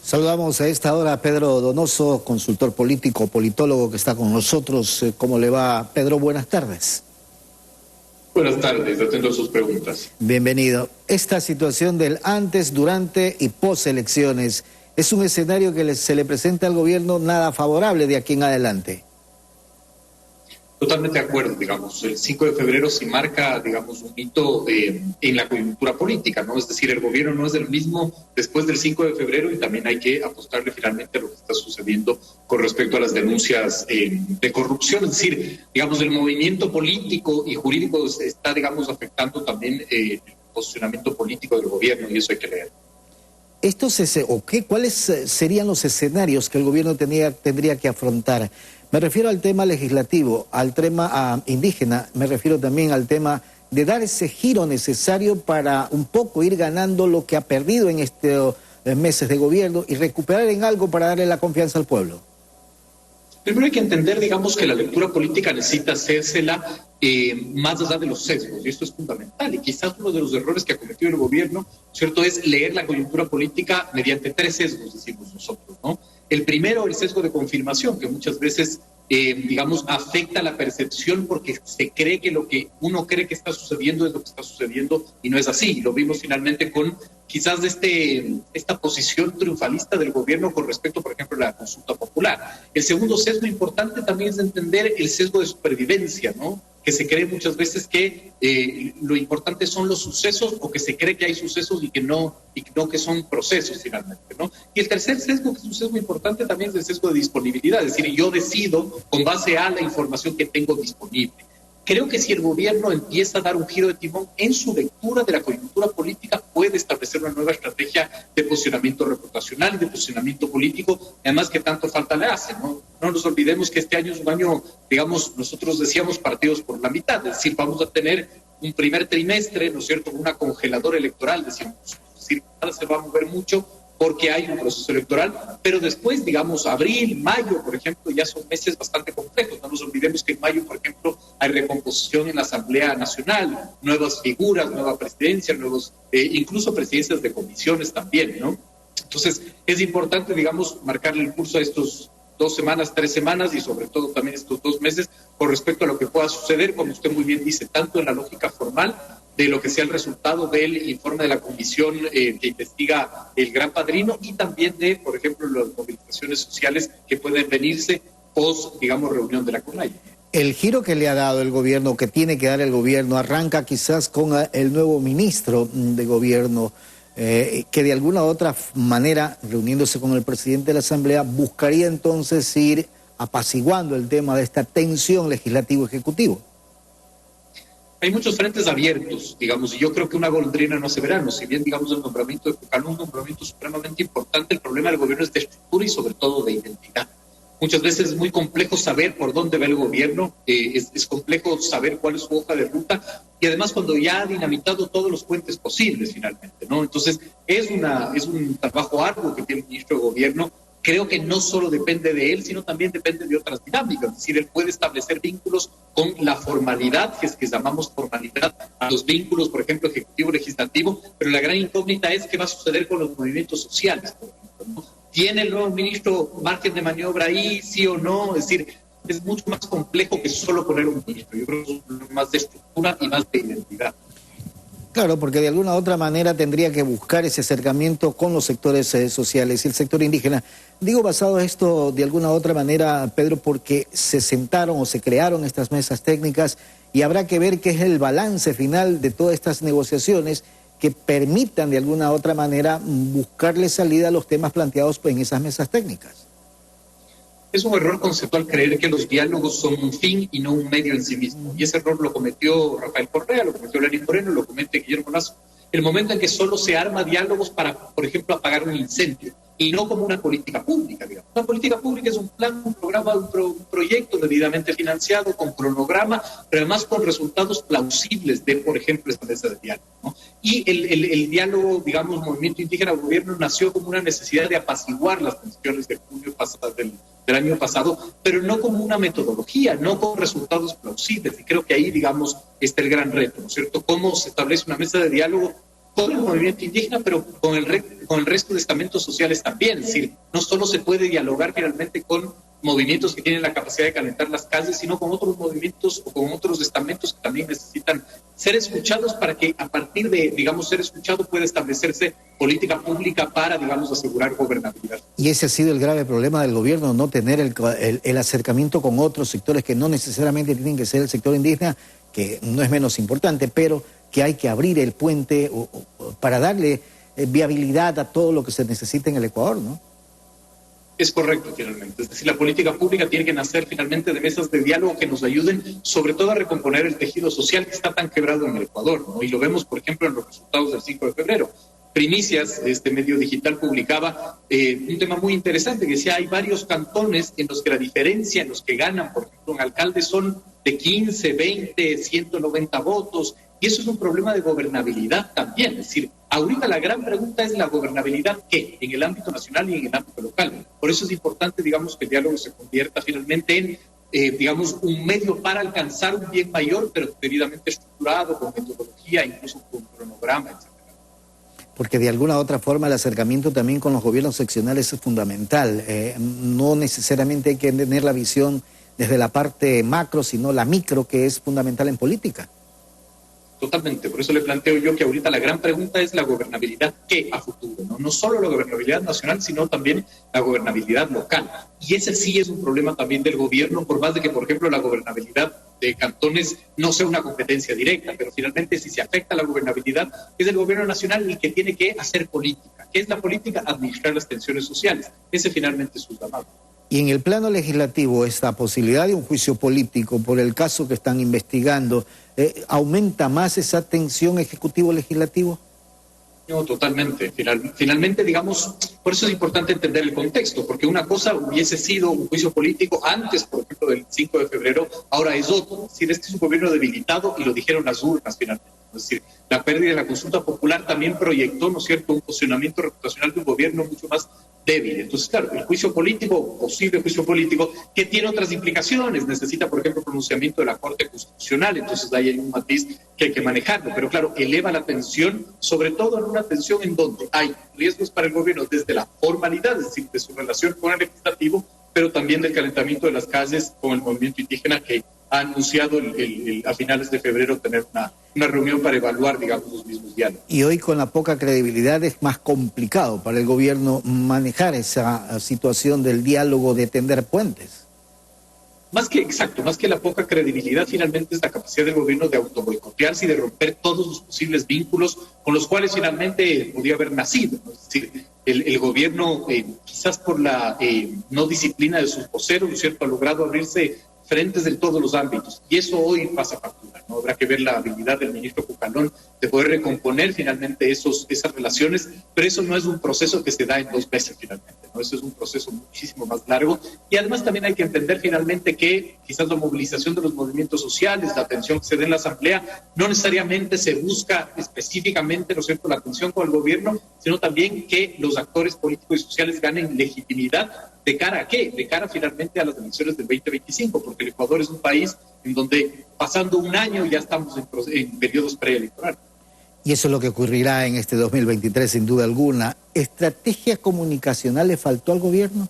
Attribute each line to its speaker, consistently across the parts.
Speaker 1: Saludamos a esta hora a Pedro Donoso, consultor político, politólogo que está con nosotros. ¿Cómo le va, Pedro? Buenas tardes.
Speaker 2: Buenas tardes, atendo a sus preguntas.
Speaker 1: Bienvenido. Esta situación del antes, durante y post elecciones es un escenario que se le presenta al gobierno nada favorable de aquí en adelante.
Speaker 2: Totalmente de acuerdo, digamos. El 5 de febrero se marca, digamos, un hito en la coyuntura política, ¿no? Es decir, el gobierno no es el mismo después del 5 de febrero y también hay que apostarle finalmente a lo que está sucediendo con respecto a las denuncias de corrupción. Es decir, digamos, el movimiento político y jurídico está, digamos, afectando también el posicionamiento político del gobierno y eso hay que leer.
Speaker 1: ¿Cuáles serían los escenarios que el gobierno tendría que afrontar? Me refiero al tema legislativo, al tema indígena, me refiero también al tema de dar ese giro necesario para un poco ir ganando lo que ha perdido en estos meses de gobierno y recuperar en algo para darle la confianza al pueblo.
Speaker 2: Primero hay que entender, digamos, que la lectura política necesita hacérsela más allá de los sesgos, y esto es fundamental. Y quizás uno de los errores que ha cometido el gobierno, ¿cierto?, es leer la coyuntura política mediante tres sesgos, decimos nosotros, ¿no? El primero, el sesgo de confirmación, que muchas veces, digamos, afecta la percepción porque se cree que lo que uno cree que está sucediendo es lo que está sucediendo y no es así. Lo vimos finalmente con quizás esta posición triunfalista del gobierno con respecto, por ejemplo, a la consulta popular. El segundo sesgo importante también es entender el sesgo de supervivencia, ¿no? Que se cree muchas veces que lo importante son los sucesos o que se cree que hay sucesos y que no que son procesos finalmente, ¿no? Y el tercer sesgo, que es un sesgo importante también, es el sesgo de disponibilidad, es decir, yo decido con base a la información que tengo disponible. Creo que si el gobierno empieza a dar un giro de timón en su lectura de la coyuntura política, puede establecer una nueva estrategia de posicionamiento reputacional y de posicionamiento político, además que tanto falta le hace, ¿no? No nos olvidemos que este año es un año, digamos, nosotros decíamos partidos por la mitad, es decir, vamos a tener un primer trimestre, ¿no es cierto?, una congeladora electoral, decíamos, es decir, nada se va a mover mucho porque hay un proceso electoral, pero después, digamos, abril, mayo, por ejemplo, ya son meses bastante complejos. No nos olvidemos que en mayo, por ejemplo, hay recomposición en la Asamblea Nacional, nuevas figuras, nueva presidencia, incluso presidencias de comisiones también, ¿no? Entonces, es importante, digamos, marcarle el curso a estos 2 semanas, 3 semanas y sobre todo también estos 2 meses con respecto a lo que pueda suceder, como usted muy bien dice, tanto en la lógica formal de lo que sea el resultado del informe de la comisión que investiga el Gran Padrino y también de, por ejemplo, las movilizaciones sociales que pueden venirse post, digamos, reunión de la CONAIE.
Speaker 1: El giro que le ha dado el gobierno, que tiene que dar el gobierno, arranca quizás con el nuevo ministro de gobierno, que de alguna u otra manera, reuniéndose con el presidente de la Asamblea, buscaría entonces ir apaciguando el tema de esta tensión legislativo-ejecutivo.
Speaker 2: Hay muchos frentes abiertos, digamos, y yo creo que una golondrina no hace verano. Si bien, digamos, el nombramiento de Cucalón es un nombramiento supremamente importante, el problema del gobierno es de estructura y sobre todo de identidad. Muchas veces es muy complejo saber por dónde va el gobierno, es complejo saber cuál es su hoja de ruta y además cuando ya ha dinamitado todos los puentes posibles finalmente, ¿no? Entonces es un trabajo arduo que tiene el ministro de Gobierno. Creo que no solo depende de él, sino también depende de otras dinámicas. Es decir, él puede establecer vínculos con la formalidad, que llamamos formalidad, a los vínculos, por ejemplo, ejecutivo-legislativo, pero la gran incógnita es qué va a suceder con los movimientos sociales, por ejemplo, ¿no? ¿Tiene el nuevo ministro margen de maniobra ahí, sí o no? Es decir, es mucho más complejo que solo poner un ministro. Yo creo que es más de estructura y más de identidad.
Speaker 1: Claro, porque de alguna u otra manera tendría que buscar ese acercamiento con los sectores sociales y el sector indígena. Digo basado en esto de alguna u otra manera, Pedro, porque se sentaron o se crearon estas mesas técnicas y habrá que ver qué es el balance final de todas estas negociaciones que permitan de alguna u otra manera buscarle salida a los temas planteados en esas mesas técnicas.
Speaker 2: Es un error conceptual creer que los diálogos son un fin y no un medio en sí mismo. Y ese error lo cometió Rafael Correa, lo cometió Lenín Moreno, lo comete Guillermo Lasso. El momento en que solo se arma diálogos para, por ejemplo, apagar un incendio y no como una política pública, digamos. Una política pública es un plan, un programa, un proyecto debidamente financiado, con cronograma, pero además con resultados plausibles de, por ejemplo, esta mesa de diálogo, ¿no? Y el diálogo, digamos, movimiento indígena-gobierno nació como una necesidad de apaciguar las tensiones de junio pasado, del año pasado, pero no como una metodología, no con resultados plausibles. Y creo que ahí, digamos, está el gran reto, ¿no es cierto? ¿Cómo se establece una mesa de diálogo con el movimiento indígena, pero con el resto de estamentos sociales también. Es decir, no solo se puede dialogar finalmente con movimientos que tienen la capacidad de calentar las calles, sino con otros movimientos o con otros estamentos que también necesitan ser escuchados para que a partir de, digamos, ser escuchado pueda establecerse política pública para, digamos, asegurar gobernabilidad.
Speaker 1: Y ese ha sido el grave problema del gobierno, no tener el acercamiento con otros sectores que no necesariamente tienen que ser el sector indígena, que no es menos importante, pero que hay que abrir el puente para darle viabilidad a todo lo que se necesita en el Ecuador, ¿no?
Speaker 2: Es correcto, finalmente. Es decir, la política pública tiene que nacer finalmente de mesas de diálogo que nos ayuden, sobre todo a recomponer el tejido social que está tan quebrado en el Ecuador, ¿no? Y lo vemos, por ejemplo, en los resultados del 5 de febrero. Primicias, este medio digital publicaba un tema muy interesante, que decía, hay varios cantones en los que la diferencia en los que ganan, por ejemplo, un alcalde son de 15, 20, 190 votos, y eso es un problema de gobernabilidad también. Es decir, ahorita la gran pregunta es la gobernabilidad, ¿qué? En el ámbito nacional y en el ámbito local. Por eso es importante, digamos, que el diálogo se convierta finalmente en, digamos, un medio para alcanzar un bien mayor, pero debidamente estructurado, con metodología, incluso con cronograma, etc.
Speaker 1: Porque de alguna u otra forma el acercamiento también con los gobiernos seccionales es fundamental. No necesariamente hay que tener la visión desde la parte macro, sino la micro, que es fundamental en política.
Speaker 2: Totalmente, por eso le planteo yo que ahorita la gran pregunta es la gobernabilidad ¿qué? A futuro, ¿no? No solo la gobernabilidad nacional, sino también la gobernabilidad local. Y ese sí es un problema también del gobierno, por más de que, por ejemplo, la gobernabilidad de cantones no sea una competencia directa, pero finalmente si se afecta la gobernabilidad, es el gobierno nacional el que tiene que hacer política. ¿Qué es la política? Administrar las tensiones sociales. Ese finalmente es su llamado.
Speaker 1: Y en el plano legislativo, esta posibilidad de un juicio político por el caso que están investigando, ¿aumenta más esa tensión ejecutivo-legislativo?
Speaker 2: No, totalmente. Finalmente, digamos, por eso es importante entender el contexto, porque una cosa hubiese sido un juicio político antes, por ejemplo, del 5 de febrero, ahora es otro. Es decir, este es un gobierno debilitado y lo dijeron las urnas finalmente. Es decir, la pérdida de la consulta popular también proyectó, ¿no es cierto?, un posicionamiento reputacional de un gobierno mucho más débil. Entonces, claro, el juicio político, posible juicio político, que tiene otras implicaciones, necesita, por ejemplo, pronunciamiento de la Corte Constitucional, entonces ahí hay un matiz que hay que manejarlo, pero claro, eleva la tensión, sobre todo en una tensión en donde hay riesgos para el gobierno desde la formalidad, es decir, de su relación con el legislativo, pero también del calentamiento de las calles con el movimiento indígena que ha anunciado a finales de febrero tener una reunión para evaluar, digamos, los mismos diálogos.
Speaker 1: Y hoy con la poca credibilidad es más complicado para el gobierno manejar esa situación del diálogo, de tender puentes.
Speaker 2: Más que la poca credibilidad, finalmente es la capacidad del gobierno de autoboicotearse y de romper todos los posibles vínculos con los cuales finalmente podía haber nacido, ¿no? Es decir, el gobierno, quizás por la no disciplina de sus voceros, ¿no es cierto?, ha logrado abrirse frentes de todos los ámbitos, y eso hoy pasa factura, ¿no? Habrá que ver la habilidad del ministro Cucalón de poder recomponer finalmente esas relaciones, pero eso no es un proceso que se da en 2 meses finalmente, ¿no? Eso es un proceso muchísimo más largo, y además también hay que entender finalmente que quizás la movilización de los movimientos sociales, la atención que se dé en la Asamblea, no necesariamente se busca específicamente, ¿no es cierto?, la atención con el gobierno, sino también que los actores políticos y sociales ganen legitimidad. ¿De cara a qué? De cara finalmente a las elecciones del 2025, porque el Ecuador es un país en donde pasando un año ya estamos en periodos preelectorales.
Speaker 1: Y eso es lo que ocurrirá en este 2023 sin duda alguna. ¿Estrategia comunicacional le faltó al gobierno?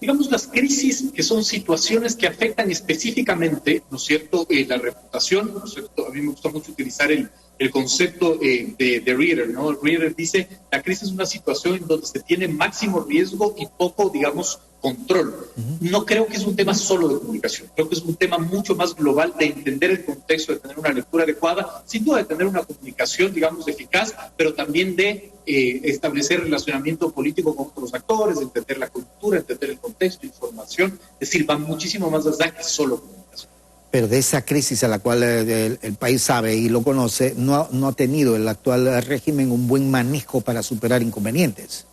Speaker 2: Digamos, las crisis, que son situaciones que afectan específicamente, ¿no es cierto?, la reputación, ¿no es cierto? A mí me gusta mucho utilizar el concepto de Reader, ¿no? Reader dice, la crisis es una situación en donde se tiene máximo riesgo y poco, digamos, control. No creo que es un tema solo de comunicación, creo que es un tema mucho más global de entender el contexto, de tener una lectura adecuada, sin duda de tener una comunicación, digamos, eficaz, pero también de establecer relacionamiento político con otros actores, de entender la cultura, entender el contexto, información, es decir, va muchísimo más allá que solo comunicación.
Speaker 1: Pero de esa crisis a la cual el país sabe y lo conoce, no ha tenido el actual régimen un buen manejo para superar inconvenientes.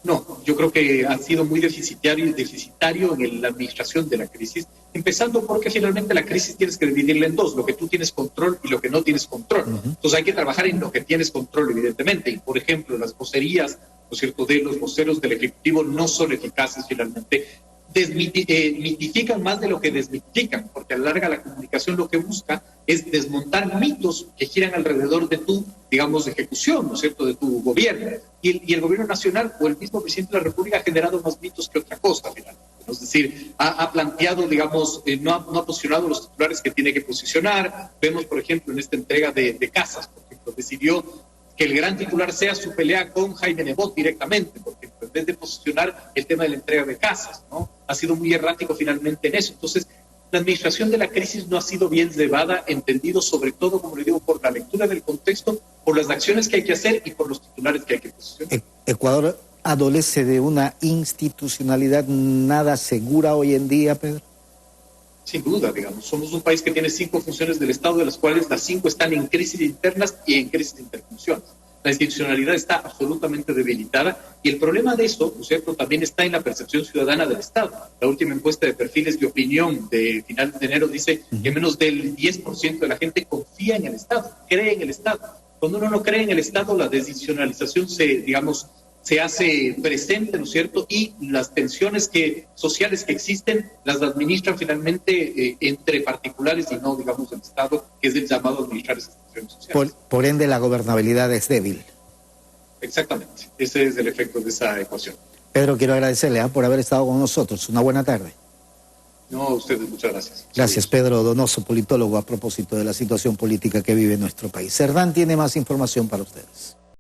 Speaker 2: No, yo creo que ha sido muy deficitario en la administración de la crisis, empezando porque finalmente la crisis tienes que dividirla en 2, lo que tú tienes control y lo que no tienes control. Entonces hay que trabajar en lo que tienes control, evidentemente, y por ejemplo las vocerías, ¿no es cierto?, de los voceros del Ejecutivo no son eficaces finalmente. mitifican más de lo que desmitifican, porque a la larga la comunicación lo que busca es desmontar mitos que giran alrededor de tu, digamos, ejecución, ¿no es cierto?, de tu gobierno. Y el gobierno nacional o el mismo presidente de la República ha generado más mitos que otra cosa, finalmente. Es decir, ha planteado, digamos, no ha posicionado los titulares que tiene que posicionar. Vemos, por ejemplo, en esta entrega de casas, por ejemplo, decidió que el gran titular sea su pelea con Jaime Nebot directamente, porque en vez de posicionar el tema de la entrega de casas, ¿no?, ha sido muy errático finalmente en eso. Entonces, la administración de la crisis no ha sido bien llevada, entendido sobre todo, como le digo, por la lectura del contexto, por las acciones que hay que hacer y por los titulares que hay que posicionar.
Speaker 1: Ecuador adolece de una institucionalidad nada segura hoy en día, Pedro.
Speaker 2: Sin duda, digamos, somos un país que tiene 5 funciones del Estado, de las cuales las 5 están en crisis internas y en crisis de interfunciones. La institucionalidad está absolutamente debilitada y el problema de eso, ¿no es cierto?, también está en la percepción ciudadana del Estado. La última encuesta de perfiles de opinión de finales de enero dice que menos del 10% de la gente confía en el Estado, cree en el Estado. Cuando uno no cree en el Estado, la desinstitucionalización se hace presente, ¿no es cierto?, y las tensiones sociales que existen las administran finalmente entre particulares y no, digamos, el Estado, que es el llamado a administrar esas tensiones sociales.
Speaker 1: Por ende, la gobernabilidad es débil.
Speaker 2: Exactamente, ese es el efecto de esa ecuación.
Speaker 1: Pedro, quiero agradecerle por haber estado con nosotros. Una buena tarde.
Speaker 2: No, a ustedes, muchas gracias.
Speaker 1: Gracias, Pedro Donoso, politólogo, a propósito de la situación política que vive nuestro país. Cerdán tiene más información para ustedes.